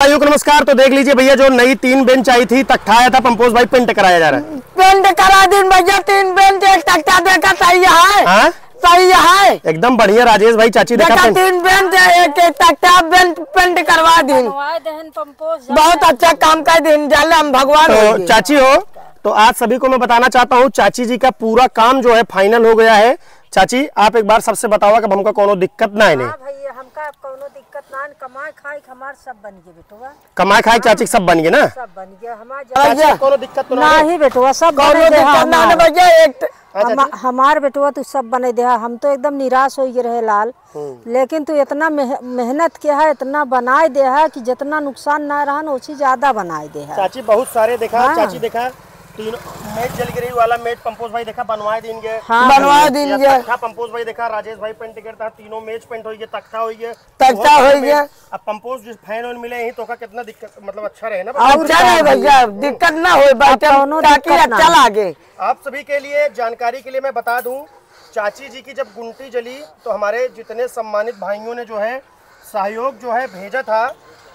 भाइयों को नमस्कार। तो देख लीजिए भैया, जो नई 3 बेंच आई थी, तख्ता आया था, पंपोज भाई पेंट कराया जा रहा है। पेंट करा दिन भैया, 3 बेंच एक तख्ता देखा, सही है। हाँ? सही है, एकदम बढ़िया। राजेश भाई चाची देखा 3 बेंच एक तख्ता पेंट करवा दिन, बहुत अच्छा काम कर दिन, जाले हम भगवान। तो चाची हो तो आज सभी को मैं बताना चाहता हूँ, चाची जी का पूरा काम जो है फाइनल हो गया है। चाची आप एक बार सबसे बताओ कि हमको कोनो दिक्कत ना है। भैया हमका कोनो दिक्कत ना, कमाए खाए हमार सब बन गए बेटुआ। कमाए खाए चाची सब बन गए ना, सब बन गया हमार कोनो दिक्कत ना ही बेटुआ, सब कोनो दिक्कत ना है भैया। एक हमार बेटुआ तू सब बने दे। हम तो एकदम निराश हो गए रहे लाल, लेकिन तू इतना मेहनत किया है, इतना बनाए दे है कि जितना नुकसान ना रहा ना उसी ज्यादा बनाए दे है। चाची बहुत सारे देखा। हाँ। चाची देखा तीनों मेट जल गिरी वाला मेट पंपोज भाई देखा बनवाए देंगे। हाँ, बनवा देंगे। पंपोज भाई देखा, राजेश भाई पेंट करता, तीनों मेज पेंट हो गए, तख्ता हो गया, तख्ता हो गया। अब पंपोज जो फैन ऑन मिले ही तो का कितना दिक्कत, मतलब अच्छा रहे ना। अच्छा नहीं भैया, दिक्कत ना हो ताकि अच्छा लागे। आप सभी के लिए जानकारी के लिए मैं बता दूं, चाची जी की जब गुंटी जली तो हमारे जितने सम्मानित भाइयों ने जो है सहयोग जो है भेजा था,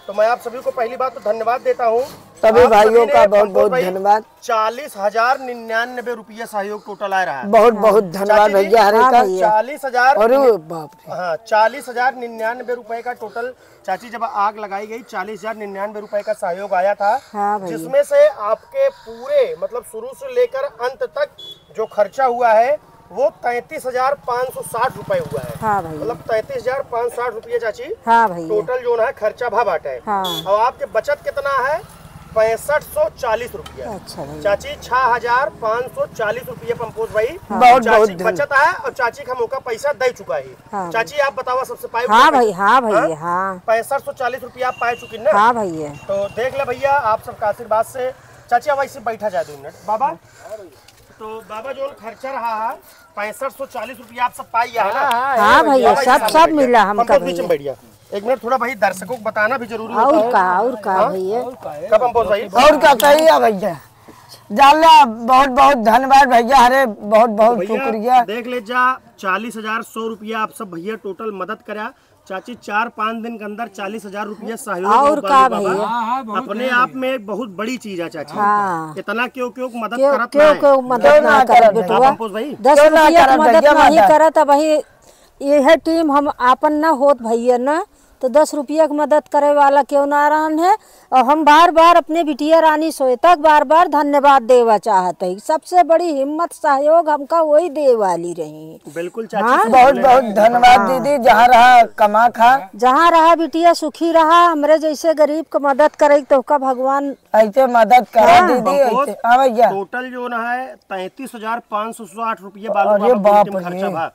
तो मैं आप सभी को पहली बात तो धन्यवाद देता हूँ। सभी भाइयों का बहुत बहुत धन्यवाद। 40,099 रुपया सहयोग टोटल आ रहा है। बहुत बहुत धन्यवाद भैया। हरे का 40,000 और बाप रे, हाँ 40,099 रुपए का टोटल। चाची जब आग लगाई गई 40,099 रुपए का सहयोग आया था। हाँ, जिसमें से आपके पूरे मतलब शुरू से लेकर अंत तक जो खर्चा हुआ है वो 33,560 रुपए हुआ है। हाँ भाई, मतलब 33,560 रुपये चाची। हाँ भाई, टोटल जो है खर्चा भाट है। हाँ। और आपके बचत कितना है? 6540 रुपया। अच्छा भाई। चाची 6,540 रुपये पंपोज भाई बहुत चाची बचत है, और चाची का मौका पैसा दे चुका है। हाँ, चाची आप बताओ सबसे पाए। हाँ भाई, हाँ भाई, हाँ 6540 रुपया आप पाए चुकी ना। हाँ भैया, तो देख ले भैया, आप सबका आशीर्वाद से। चाची अब ऐसे बैठा जाए 2 मिनट बाबा। तो बाबा जो खर्चा रहा है 6540 रुपया आप सब पाई है ना। हाँ भैया, सब मिला हमका भैया। बैठ गया 1 मिनट, थोड़ा भाई दर्शकों को बताना भी जरूरी होता है। और का भैया, कब पंपोज भाई और क्या सही है भैया। जाला बहुत बहुत धन्यवाद भैया। हरे बहुत बहुत शुक्रिया। देख ले जा 40,100 रुपया आप सब भैया टोटल मदद करा। चाची 4-5 दिन के अंदर 40,000 रुपया सहयोग और का भैया, अपने आप में एक बहुत बड़ी चीज है चाची। हाँ। इतना क्यों मदद क्यों करत क्यों क्यों मदद ना कर बेटुआ, 10 रुपया की मदद नहीं करत भाई। यह टीम हम आपन ना होत भैया ना, तो 10 रुपया की मदद करे वाला क्यों ना रहन है। और हम बार बार अपने बिटिया रानी श्वेता बार बार धन्यवाद देवा चाहते हैं। सबसे बड़ी हिम्मत सहयोग हमका वही दे वाली रही। बिल्कुल चाची। हाँ? बहुत बहुत धन्यवाद दीदी। जहाँ रहा कमा खा, जहाँ रहा बिटिया सुखी रहा। हमरे जैसे गरीब को मदद करे तो का भगवान ऐसे मदद करा दीदी। ऐसे हाँ भैया। टोटल जो ना है 33,560 रुपया अरे बाप रे, खर्चा भा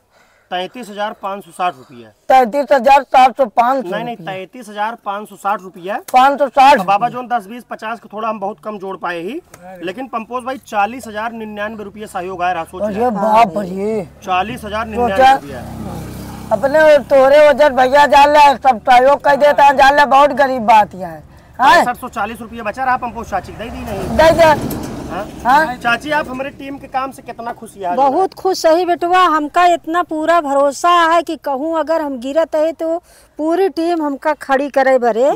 33,560 रुपया। 33,705 नहीं 33,560 रुपया 560। बाबा जो 10, 20, 50 को थोड़ा हम बहुत कम जोड़ पाए ही, लेकिन पंपोज भाई 40,099 रुपया सहयोग आया रहा। अरे बाप रे, 40,099 रुपया अपने तोरे वजह भैया जाला सब सहयोग कर देता है। जाला बहुत गरीब बात है। 6540 रुपया बचा रहा पंपोज चाची दे दी नहीं। दे दे। हाँ? चाची आप हमारे टीम के काम से कितना खुशी है? बहुत खुश सही बेटुआ। हमका इतना पूरा भरोसा है कि कहूँ अगर हम गिरत है तो पूरी टीम हमका खड़ी करे बरे।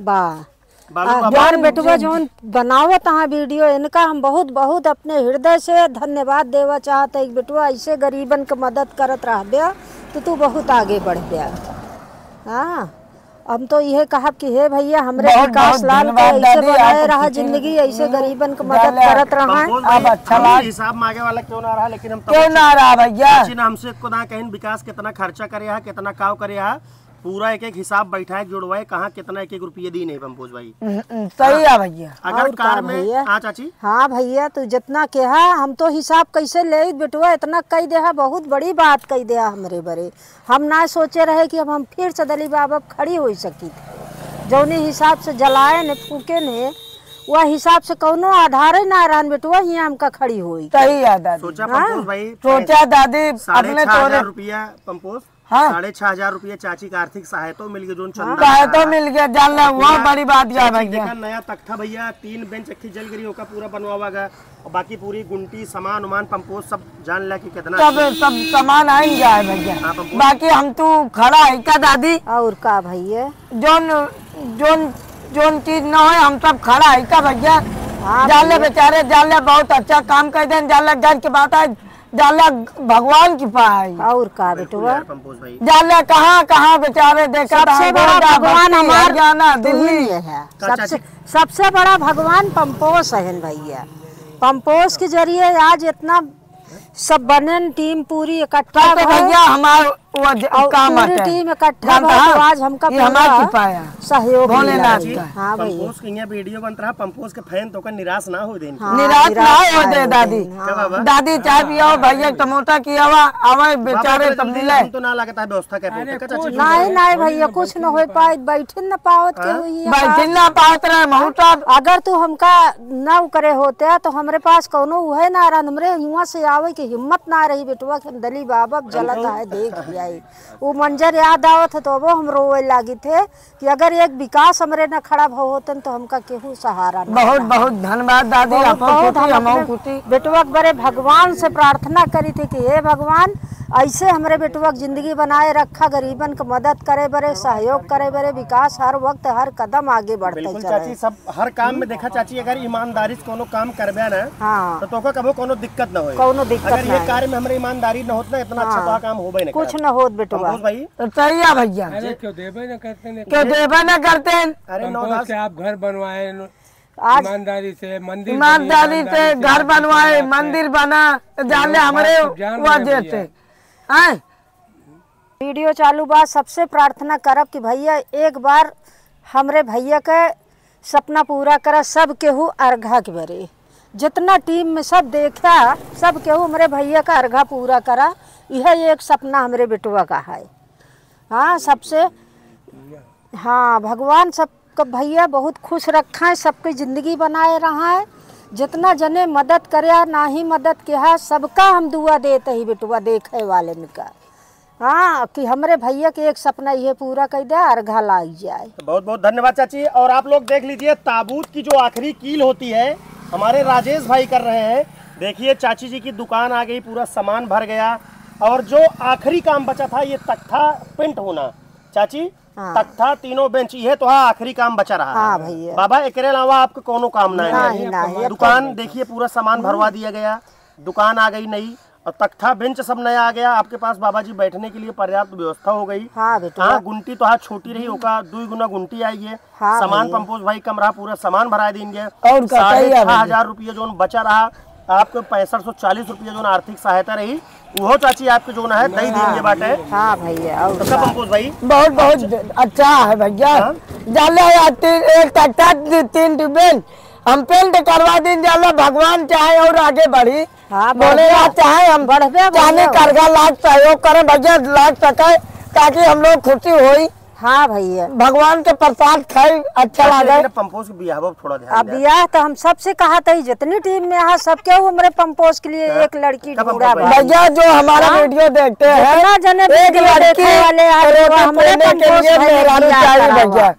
बार बेटुआ जो बनावत है वीडियो, इनका हम बहुत बहुत अपने हृदय से धन्यवाद देवा चाहते हैं। बेटुआ ऐसे गरीबन की मदद करत रह तो तू बहुत आगे बढ़ गया। हाँ, हम तो यह कहा कि हे भैया हमरे विकास लाल को ऐसे बनाए रहा, जिंदगी ऐसे गरीबन की मदद करत रहा है। अब अच्छा हिसाब मांगे वाला क्यों ना रहा, लेकिन हम क्यों ना रहा भैया। हमसे खुदा कहीं विकास कितना खर्चा करे है, कितना काव करे है, पूरा एक हिसाब बैठाए जुड़वाए, कहाँ कितना 1-1 रुपये दी नहीं पंपोज भाई। सही है भैया। अगर कार में हाँ चाची। हाँ भैया, तू जितना कहा हम तो हिसाब कैसे ले बेटुआ, इतना कही दे, बहुत बड़ी बात कही दे हमरे बरे। हम ना सोचे रहे कि अब हम फिर से दली बाबा खड़ी हो सकी थे। जौने हिसाब से जलाए ने फूके ने वह हिसाब से कोनो आधार ही ना रहन बेटुआ, यहाँ हमका खड़ी हुई। सही है दादी। सोचा पंपोज भाई, सोचा दादी अपने 6,500 रुपया पंपोज। हाँ? 6,500 रुपया चाची का आर्थिक सहायता मिल गई। सहायता मिल गया, जान ला वहाँ बड़ी बात क्या भैया। नया तख्ता भैया 3 बेंच अक्खी जल गिरी होगा पूरा बनवा गया, और बाकी पूरी गुंटी सामान उमान पंपोज सब जान ला कि कितना सब सामान आई जाए भैया। बाकी हम तो खड़ा है का दादी। और का भैया, जोन जोन चीज न हो हम सब खड़ा है का भैया। जाले बेचारे जाले बहुत अच्छा काम कर दें, जाले घर की बात है, जाले भगवान की पाई और का बेटुआ जाले कहाँ बेचारे देखा सबसे बड़ा भगवान हमारा जाना दिल्ली है। सबसे बड़ा भगवान पंपोस है भैया। पंपोस के जरिए आज इतना सब बने टीम पूरी इकट्ठा तो भैया हमारा काम पूरी टीम इकट्ठा तो आज हमका सहयोग भोलेनाथ का। हाँ भैया पंपोस के यहाँ वीडियो बन रहा, पंपोस के फैन तो का निराश ना हो दे, निराश ना हो दे दादी। दादी चाय पियो भैया टमोटा की आवा बेचारे तब्दीला तो ना लगता है व्यवस्था कर नहीं भैया कुछ न हो पाए, बैठे न पावत के हुई बैठे न पावत रहे महूटा। अगर तू हमका न करे होते तो हमरे पास कोनो है ना रहा, हमरे युवा से आवे की हिम्मत ना रही बेटुआ के दली बाबा जलत है देख लिया। वो मंजर याद आवत तो वो हम रोए लागी थे कि अगर एक विकास हमरे न खड़ा भाव होतन तो हमका केहू सहारा। बहुत बहुत धन्यवाद दादी, बेटुआ बड़े भगवान से प्रार्थना करी थी कि हे भगवान ऐसे हमारे बेटुआ जिंदगी बनाए रखा, गरीबन की मदद करे बरे, सहयोग करे बरे, विकास हर वक्त हर कदम आगे बढ़ते चले। चाची सब हर काम में देखा चाची, अगर ईमानदारी से कोनो काम करबे ना हाँ तो कभी कोनो दिक्कत न होए, कोनो दिक्कत अगर ये कार्य में हमारे ईमानदारी न होत ना इतना अच्छा तो काम होबे नहीं, कुछ न होत बेटुआ भाई। तो सही है भैया, क्यों देबे न करते हैं, क्यों देबे न करते हैं। अरे पंपोस से आप घर बनवाए आज ईमानदारी से, मंदिर ईमानदारी से घर बनवाए, मंदिर बना, जाले हमारे वजह से वीडियो चालू बात सबसे प्रार्थना करब कि भैया एक बार हमरे भैया के सपना पूरा करा, सब केहू अर्घा के बरे जितना टीम में सब देखा, सब केहू हमारे भैया का अर्घा पूरा करा, यह एक सपना हमारे बेटुआ का है। हाँ सबसे हाँ भगवान सबका भैया बहुत खुश रखा है, सबकी ज़िंदगी बनाए रहा है, जितना जने मदद करे ना ही मदद किया सबका हम दुआ देते ही बेटुआ देखे वाले का। हाँ कि हमारे भैया के एक सपना ये पूरा कर दे, अर्घा लाई जाए। तो बहुत बहुत धन्यवाद चाची। और आप लोग देख लीजिए ताबूत की जो आखिरी कील होती है हमारे राजेश भाई कर रहे हैं। देखिए चाची जी की दुकान आ गई, पूरा सामान भर गया, और जो आखिरी काम बचा था ये तख्ता पेंट होना। चाची हाँ। तख्ता तीनों बेंच ये तो हाँ आखिरी काम बचा रहा हाँ है भैया। बाबा, एकरे अलावा आपको कोनो काम ना नहीं, है। दुकान देखिए पूरा सामान भरवा दिया गया, दुकान आ गई नई, और तख्ता बेंच सब नया आ गया आपके पास। बाबा जी बैठने के लिए पर्याप्त व्यवस्था हो गई। हाँ बेटा हाँ गुंटी तो हाँ छोटी रही, ओका 2 गुना गुंटी आई है। हाँ सामान पंपोस भाई कम रहा, पूरा सामान भरा देंगे। और 6,500 रुपये जो बचा रहा आपको, 6540 रुपये जो आर्थिक सहायता रही वो चाची आपके जो है दही देंगे बाटे। हाँ भैया और तो पंपोस भाई बहुत बहुत अच्छा है भैया। जाले एक तख्ता 3 डिब्बे हम पेंट करवा दें, जाला भगवान चाहे और आगे बढ़ी। हाँ बोले चाहे हम जाने करगा लाख सहयोग करें भैया, लाख सके ताकि हम लोग खुशी होई। हाँ भैया भगवान के प्रसाद खाई अच्छा लगे। पंपोस के बियाह थोड़ा ध्यान अब बियाह तो हम सबसे कहा था जितनी टीम में यहाँ सब क्या हमारे पंपोस के लिए एक लड़की ढूंढा भैया, जो हमारा वीडियो देखते हैं एक लड़की हमारे भैया।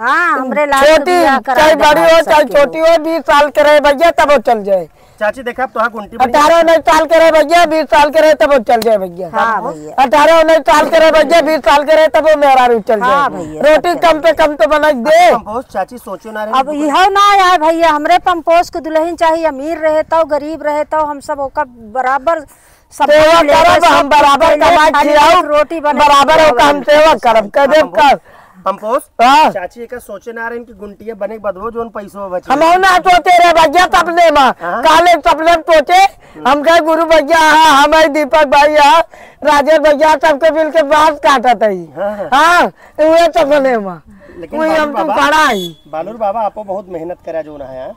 हाँ हमरे छोटी चाहे बड़ी हो चाहे छोटी हो, 20 साल के रहे भैया तब वो चल जाए। चाची देखा तो हाँ गुंटी 18-19 साल के रहे भैया, 20 साल के रहे तब वो चल जाए भैया। हाँ भैया 18-19 साल के रहे भैया, 20 साल के रहे तब वो मेरा भी चल जाए। हाँ भैया रोटी कम पे कम तो बना दे। पंपोस चाची सोचो ना अब यह ना आया भैया, हमरे पंपोस को दुल्हन चाहिए, अमीर रहे तो गरीब रहे तो हम सब ओका बराबर सेवा करब, हम बराबर कमाई खिलाओ, रोटी बराबर होकर हम सेवा करब कदे कर। पंपोस हाँ चाची का सोचे ना रहे कि गुंटिया बने बदलो जो पैसों बचे। हम ना सोचे रे भैया सपने में, काले सपने सोचे हम कहे गुरु भैया हाँ हमारे दीपक भैया राजेश भैया सबके मिल के बात काटा था। हाँ वो सपने में लेकिन हमको पढ़ा ही। बालूर बाबा आपको बहुत मेहनत करा जो ना है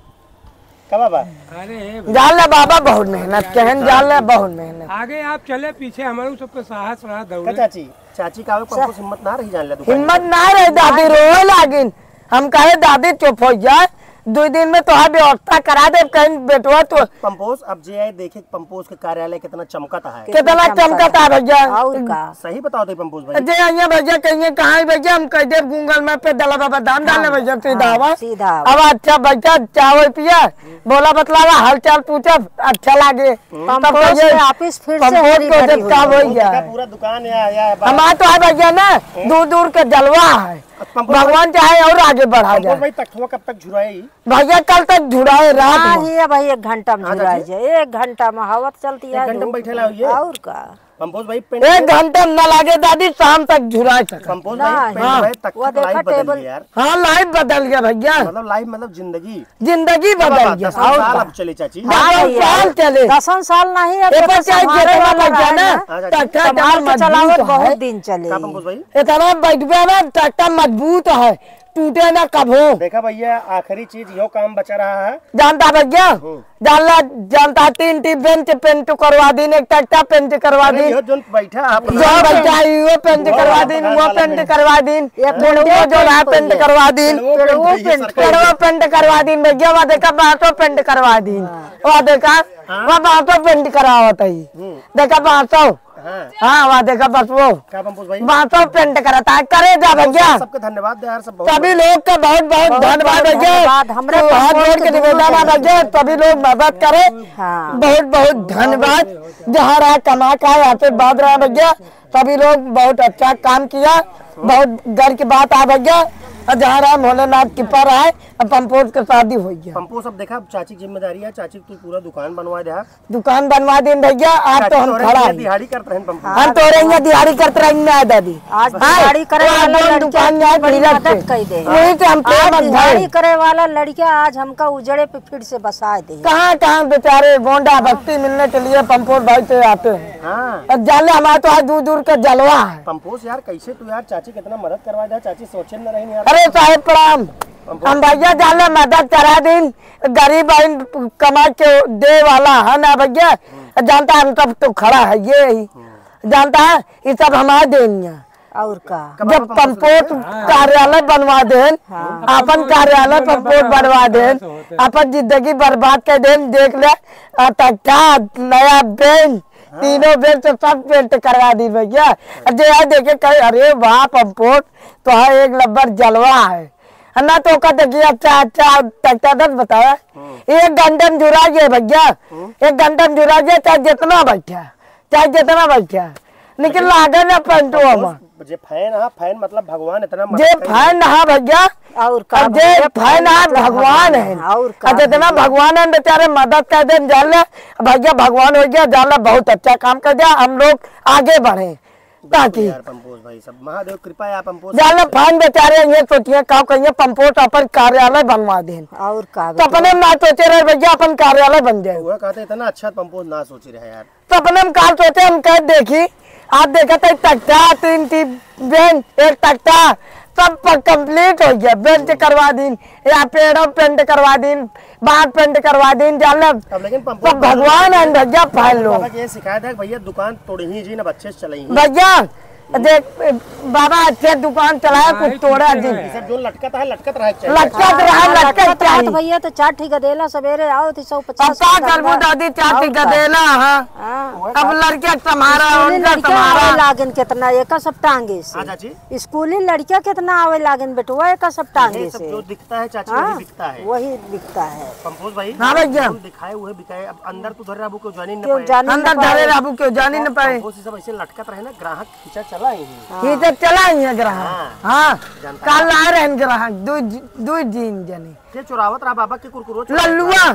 का बाबा। अरे जाले बाबा बहुत मेहनत कहन, जाले बहुत मेहनत। आगे आप चले पीछे हमारे सबके साहस रहा दौड़े। चाची चाची का पंपोस हिम्मत ना रही जान ले, हिम्मत ना रहे दादी रोए लागिन। हम कहे दादी चुप हो जाए, 2 दिन में तो व्यवस्था करा दे कहीं बेटवा तो पंपोज अब जे आए देखे पंपोज के कार्यालय कितना चमकता है, कितना चमकता है भैया। और का सही बताओ तो पंपोज भाई। जे आइए भैया कहिए कहाँ है भैया, हम कह दे गूगल मैप पे दला बाबा दान डाले भैया सीधा आवा। सीधा अब अच्छा भैया चावल पिया बोला बतलावा हाल चाल पूछा अच्छा लागे पंपोज के ऑफिस फिर से हरी भरी हो काम हो गई। गया। पूरा दुकान है हमारा तो है भैया ना दूर दूर के जलवा है, भगवान चाहे और आगे बढ़ा जाए। भाई तख्तवा कब तक झुराई? भैया कल तक झुराए रात हाँ में। ही भाई 1 घंटा में झुरा जाए, 1 घंटा में हवा चलती है 1 घंटे में बैठेला हुई है। और का पंपोज भाई 1 घंटा न लागे दादी शाम तक झुराए सका। पंपोज भाई हाँ। भाई तक वो देखा लाइफ बदल टेबल- गई यार, हाँ लाइफ बदल गया भैया, मतलब लाइफ मतलब जिंदगी जिंदगी बदल गया। 10 साल अब चले चाची। हाँ 10 भैया, साल चले 10 साल नहीं अब एक तो चाहे संभाले जितना वाला भैया है ना ना, टक्का संभाल के मजबूत चलावत है, बहुत दिन चले। का पंपोज भाई इतना बैठबे ना टक्का मजबूत है, टूटे ना कभो। देखा भैया आखिरी चीज यो काम बचा रहा है। जानता भैया जानता 3 टी बेंच पेंट करवा दिन, एक टक्का पेंट करवा अरे दिन, यो जो बैठा आप जो बच्चा है वो पेंट करवा दिन, वो पेंट करवा दिन, वो जो है पेंट करवा दिन, वो पेंट करवा दिन भैया। वहाँ देखा बाँसों पेंट करवा दिन, वहाँ देखा वहाँ बाँसों पेंट करावत है, देखा बाँसों। हाँ वहाँ देखा बस वो क्या पंपोज भाई बाँसों पेंट कराता है, करे जा भैया। सबके धन्यवाद दे यार, सब बहुत सभी लोग का बहुत बहुत धन्यवाद भैया, धन्यवाद। हमरे तो हाथ जोड़ के निवेदन है भैया सभी लोग मदद करे। हाँ। बहुत बहुत धन्यवाद, जहाँ रहा कमा का है आशीर्वाद रहा भैया, सभी लोग बहुत अच्छा काम किया, बहुत गर्व की बात है भैया। और जहाँ रहा भोलेनाथ की पर है, अब पंपोज की शादी हो गया। पंपोज अब देखा चाची की जिम्मेदारी है, चाची तू पूरा दुकान बनवा दे। दुकान बनवा दिन भैया, आज तो हम खड़ा है, दिहाड़ी करते हैं पंपोज। हम तो रहेंगे दिहाड़ी करते रहेंगे दादी। आज दिहाड़ी करे वाला लड़का दुकान बड़ी मदद कर दे, वही तो हम प्रेम आज दिहाड़ी करे वाला लड़का आज हमका उजड़े पे फिर से बसा दे। कहाँ कहाँ बेचारे गोंडा भक्ति मिलने के लिए पंपोज भाई से आते हैं। हाँ और जाले हमारा तो आज दूर दूर का जलवा है। पंपोज यार कैसे तू यार चाची कितना मदद करवा दे, चाची सोचे न रही यार। अरे साहेब प्रणाम, हम भैया जाले मदद करा दिन, गरीब बहन कमा के दे वाला है ना भैया। जानता है हम सब तो खड़ा है ये ही, जानता है ये सब हमारे देनिया। और का जब पंपोज कार्यालय बनवा देन, अपन कार्यालय पंपोज बनवा देन, अपन जिंदगी बर्बाद कर देन। देख ले तख्ता नया बेंच, तीनों बेंच सब पेंट करवा दी भैया। जो देखे कहे अरे वाह पंपोज तो है एक नंबर जलवा है ना, तो का देखिए अच्छा अच्छा तख्ता दस बताया 1 घंटे में जुड़ा गया भैया, 1 घंटे में जुड़ा गया, चाहे जितना बैठा लेकिन लागे ना पेंटो हम जे फैन है, फैन मतलब भगवान इतना जे फैन नहा भैया, और का अब जे फैन नहा भगवान है, और का जितना भगवान है बेचारे मदद कर दे जाले भैया, भगवान हो गया जाला बहुत अच्छा काम कर दिया, हम लोग आगे बढ़े ताकि यार पंपोज भाई सब महादेव कृपा है पंपोज। जाले फैन बेचारे ये सोचिए का कहिए पंपोज अपन कार्यालय बनवा दें, और का तो अपने ना सोचे रहे भैया अपन कार्यालय बन जाए। वो कहते इतना अच्छा पंपोज ना सोच रहे यार। तो अपने कार सोचे हम कह देखी आप देखा था तख्ता 3 टी बेंच, एक तख्ता सब कंप्लीट हो गया, बेंच करवा दिन या पेड़ों पेंट करवा दिन, बाहर पेंट करवा दिन जाले। अब लेकिन पंपोज सब भगवान है भैया फैल लो बाबा की ये शिकायत है भैया दुकान तोड़ी ही जी ना अच्छे से चलाई भैया। देख बाबा अच्छे दुकान चलाया कुछ तोड़ा दिन सब जो लटकता है लटकत रहा चाहिए। लटकत रहा लटकत रात चाहिए। भैया तो 4 ठीक गदेला सवेरे आओ तो 150 अब का करबू दादी चाची गदेला हाँ, अब लड़के तुम्हारा उनका तुम्हारा लागन कितना एक सब टांगे हाँ से, चाची स्कूली लड़किया कितना आवे लागन बेटुआ एक सब टांगे ये सब से। जो दिखता है चाची हाँ, वही बिकता है। वही बिकता है। पंपोज भाई हाँ भैया। हम दिखाए हुए बिकाए, अब अंदर तो धरे बाबू को जानी न क्यों पाए। जाने अंदर धरे राबू क्यों जानी न पाए, पंपोज से सब ऐसे लटकत रहे ना, ग्राहक खींचा चला ही ये तो चला ही है ग्राहक। हाँ कल आए रहे ग्राहक दू दिन जने ये चुरावत रहा बाबा के कुरकुरो लल्लुआ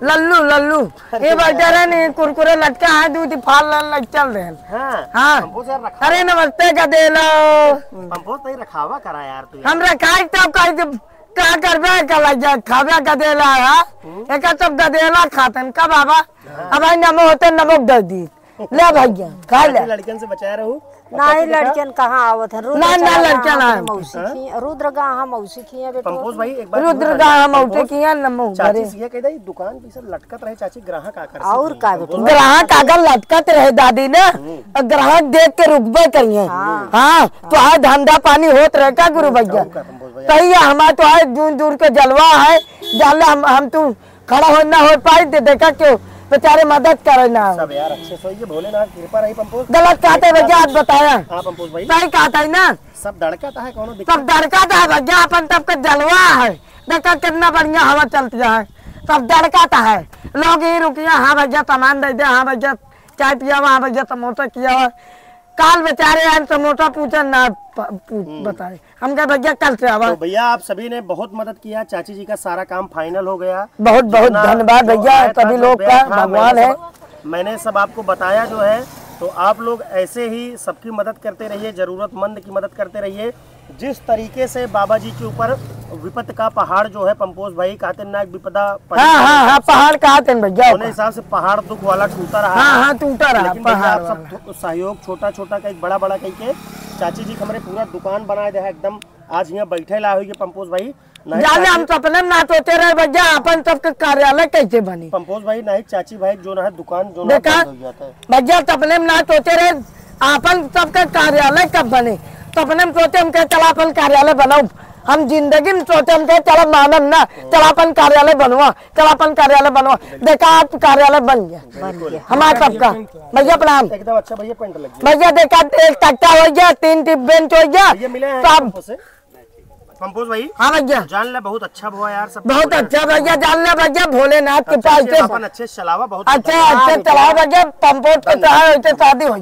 लल्लू ये बैठे रहे नहीं कुरकुरे लटका है दूध फाल लग चल रहे हैं। हाँ हाँ पंपोज यार रखा, अरे नमस्ते का दे लो पंपोज नहीं रखावा करा यार तू यार। हम रखाई तब कह क्या करबे कल जा खावे गदेला है एक सब गदेला खाते का बाबा। अब नमो होते नमक दे दी ले भैया खा ले। लड़कियन से बचाया रहूं नहीं लड़कियन कहाँ आवत है, ना लड़कियन आए। रुद्र गाँव मौसी की है बेटा। पंपोज भाई एक बार रुद्र का हम उठे किया नमो चाची से ये कहता है दुकान पे सब लटकत रहे चाची, ग्राहक आकर और का बेटा ग्राहक अगर लटकत रहे दादी ने और ग्राहक देख के रुकबे करिए। हाँ तो हाँ धंधा पानी होत रहे का गुरु भैया। सही है, हमारा तो है दूर दूर के जलवा है, जाले हम तू खड़ा हो ना हो पाई, देखा क्यों बेचारे मदद करे ना। सब यार अच्छे सोइए, भोलेनाथ कृपा रही। पंपोज गलत कहते भैया, आज बताया। हाँ पंपोज भाई सही कहता है ना, सब धड़काता है, कौन सब धड़काता है भैया, अपन तब का जलवा है, देखा कितना बढ़िया हवा चलती है, सब धड़काता है। लोग ही रुकिया, हाँ भैया सामान दे दे, हाँ भैया चाय पिया हुआ, हाँ भैया समोसा किया हुआ। काल बेचारे आए समोसा पूछा ना बताए, हम कहा भैया कल से आवा। तो भैया आप सभी ने बहुत मदद किया, चाची जी का सारा काम फाइनल हो गया। बहुत बहुत धन्यवाद भैया, सभी लोग का भगवान है। मैंने सब आपको बताया जो है, तो आप लोग ऐसे ही सबकी मदद करते रहिए, जरूरतमंद की मदद करते रहिए। जिस तरीके से बाबा जी के ऊपर विपत का पहाड़ जो है पंपोज भाई कहते ना, विपदा हाँ पहाड़ कहते भैया, उन्हें हिसाब से पहाड़ दुख वाला टूटा रहा। हाँ टूटा रहा। लेकिन भैया आप सब सहयोग छोटा छोटा का बड़ा बड़ा कह के चाची जी हमारे पूरा दुकान बनाए दे है एकदम। आज यहाँ बैठे ला हुई पंपोज भाई, जाने हम सपने ना सोचे रहे भैया अपन सबके कार्यालय कैसे बनी। पंपोज भाई नहीं चाची भाई जो ना है दुकान जो देखा भैया, सपने में ना सोचे रहे अपन सबका कार्यालय कब बने, सपने में सोचे हम कहे चला अपन कार्यालय बनाओ, हम जिंदगी में सोचे हम कहे चलो मानव ना चला अपन कार्यालय बनवा, चला अपन कार्यालय बनवा। देखा आप कार्यालय बन गया हमारा सबका। भैया प्रणाम। एकदम अच्छा भैया, पेंट लग गया भैया, देखा एक तख्ता हो गया, 3 बेंच हो गया सब। पंपोज भाई हाँ भैया, जान ले बहुत अच्छा हुआ यार, सब बहुत अच्छा भैया, जान ले भैया भोलेनाथ के पास अच्छे चलावा बहुत अच्छा चलाओ भैया, पंपोज के चाहे शादी हो।